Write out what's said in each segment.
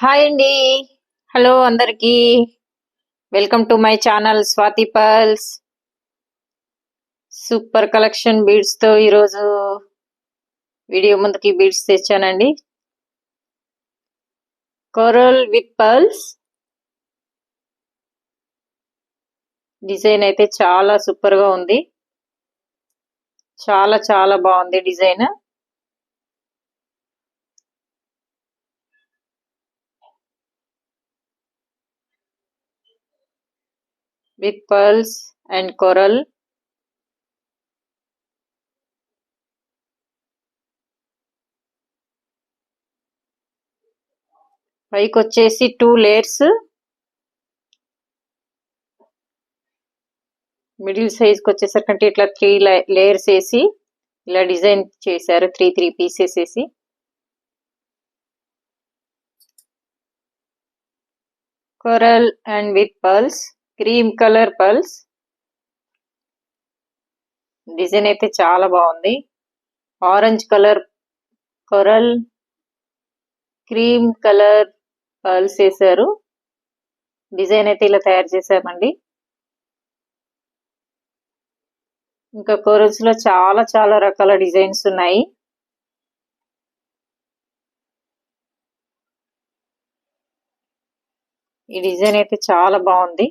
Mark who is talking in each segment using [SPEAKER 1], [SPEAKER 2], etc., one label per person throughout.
[SPEAKER 1] Hi అండి. Hello అందరికీ. Welcome to my channel Swathi pearls. Super collection beads తో ఈరోజు వీడియో ముందుకి బీడ్స్ తెచ్చానండి. కోరల్ విత్ పర్ల్స్ డిజైన్ అయితే చాలా సూపర్ గా ఉంది. చాలా చాలా బాగుంది design. With pearls and coral. పైకి వచ్చేసి 2 లేయర్స్, మిడిల్ సైజ్ కి వచ్చేసరికి ఇట్లా 3 లేయర్స్ వేసి ఇలా డిజైన్ చేశారు. 3 పీసెస్ వేసి coral and with pearls, cream colour pearls. Design అయితే చాలా బాగుంది. Orange colour coral, cream colour pearls వేసారు. డిజైన్ అయితే ఇలా తయారు చేసామండి. ఇంకా కోరల్స్ లో చాలా చాలా రకాల డిజైన్స్ ఉన్నాయి. ఈ డిజైన్ అయితే చాలా బాగుంది.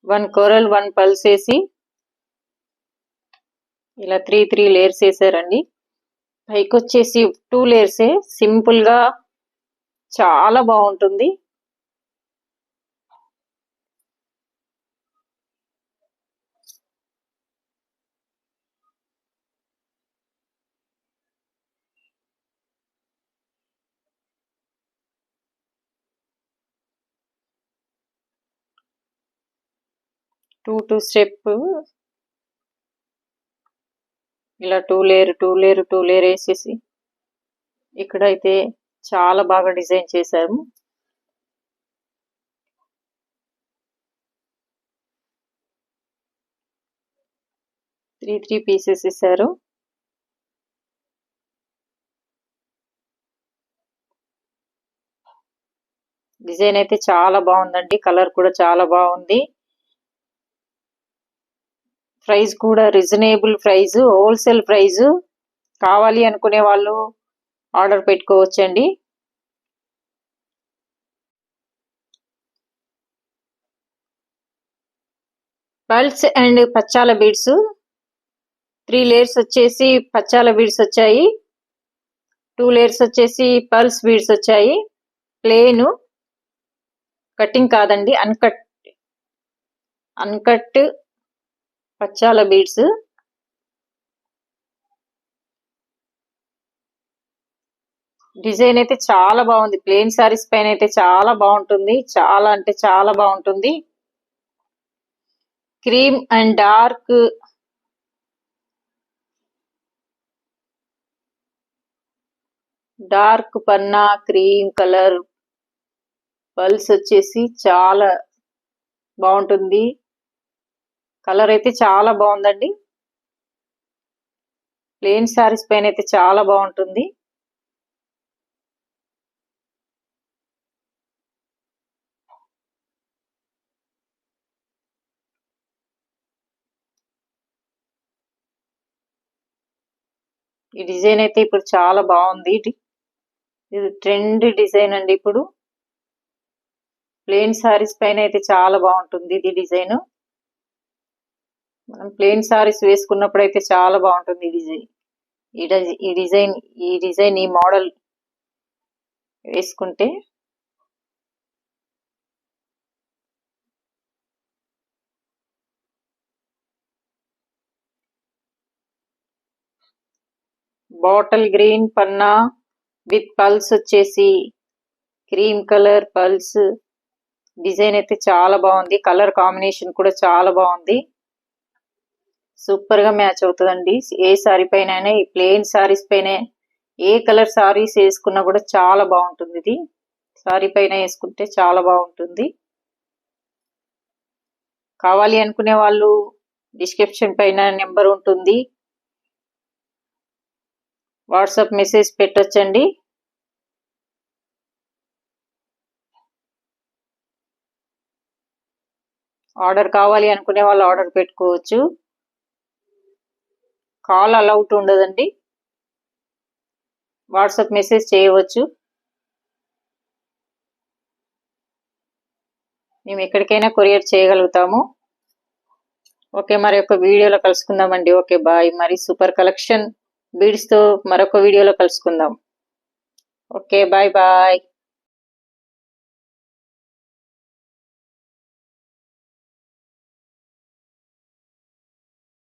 [SPEAKER 1] వన్ కోరల్ 1 పల్స్ వేసి ఇలా 3 లేయర్స్ వేసారండి. పైకి వచ్చేసి 2 లేయర్సే, సింపుల్ గా చాలా బాగుంటుంది. టూ స్టెప్ ఇలా 2 లేయర్ వేసేసి ఇక్కడైతే చాలా బాగా డిజైన్ చేశారు. త్రీ పీసెస్ ఇస్తారు. డిజైన్ అయితే చాలా బాగుందండి. కలర్ కూడా చాలా బాగుంది. ప్రైస్ కూడా రీజనబుల్ ప్రైస్, హోల్సేల్ ప్రైస్. కావాలి అనుకునే వాళ్ళు ఆర్డర్ పెట్టుకోవచ్చండి. పర్ల్స్ అండ్ పచ్చాల బీడ్స్ 3 లేయర్స్ వచ్చేసి పచ్చాల బీడ్స్ వచ్చాయి. 2 లేయర్స్ వచ్చేసి పర్ల్స్ బీడ్స్ వచ్చాయి. ప్లేన్ కటింగ్ కాదండి, అన్కట్ పచ్చాల బీడ్స్. డిజైన్ అయితే చాలా బాగుంది. ప్లేన్ సారీస్ పైన అయితే చాలా బాగుంటుంది. చాలా అంటే చాలా బాగుంటుంది. Cream and dark Panna cream colour pulse వచ్చేసి చాలా బాగుంటుంది. కలర్ అయితే చాలా బాగుందండి. ప్లేన్ సారీస్ పైన అయితే చాలా బాగుంటుంది. ఈ డిజైన్ అయితే ఇప్పుడు చాలా బాగుంది. ఇది ట్రెండ్ డిజైన్ అండి. ఇప్పుడు ప్లేన్ సారీస్ పైన అయితే చాలా బాగుంటుంది ఇది డిజైన్. మనం ప్లేన్ సారీస్ వేసుకున్నప్పుడు అయితే చాలా బాగుంటుంది ఈ డిజైన్ ఈ మోడల్ వేసుకుంటే. Bottle green Panna with pulse వచ్చేసి క్రీమ్ కలర్ పల్స్. డిజైన్ అయితే చాలా బాగుంది. కలర్ కాంబినేషన్ కూడా చాలా బాగుంది. సూపర్ గా మ్యాచ్ అవుతుందండి ఏ సారీ పైన. ఈ ప్లెయిన్ సారీస్ పైన ఏ కలర్ సారీస్ వేసుకున్నా కూడా చాలా బాగుంటుంది. ఇది సారీ పైన వేసుకుంటే చాలా బాగుంటుంది. కావాలి అనుకునే వాళ్ళు డిస్క్రిప్షన్ పైన నెంబర్ ఉంటుంది, వాట్సాప్ మెసేజ్ పెట్టొచ్చండి. ఆర్డర్ కావాలి అనుకునే వాళ్ళు ఆర్డర్ పెట్టుకోవచ్చు. కాల్ అలౌట్ ఉండదండి, వాట్సాప్ మెసేజ్ చేయవచ్చు. మేము ఎక్కడికైనా కొరియర్ చేయగలుగుతాము. ఓకే, మరి ఒక వీడియోలో కలుసుకుందామండి. Okay bye. మరి సూపర్ కలెక్షన్ బీడ్స్తో మరొక వీడియోలో కలుసుకుందాం. Okay bye bye.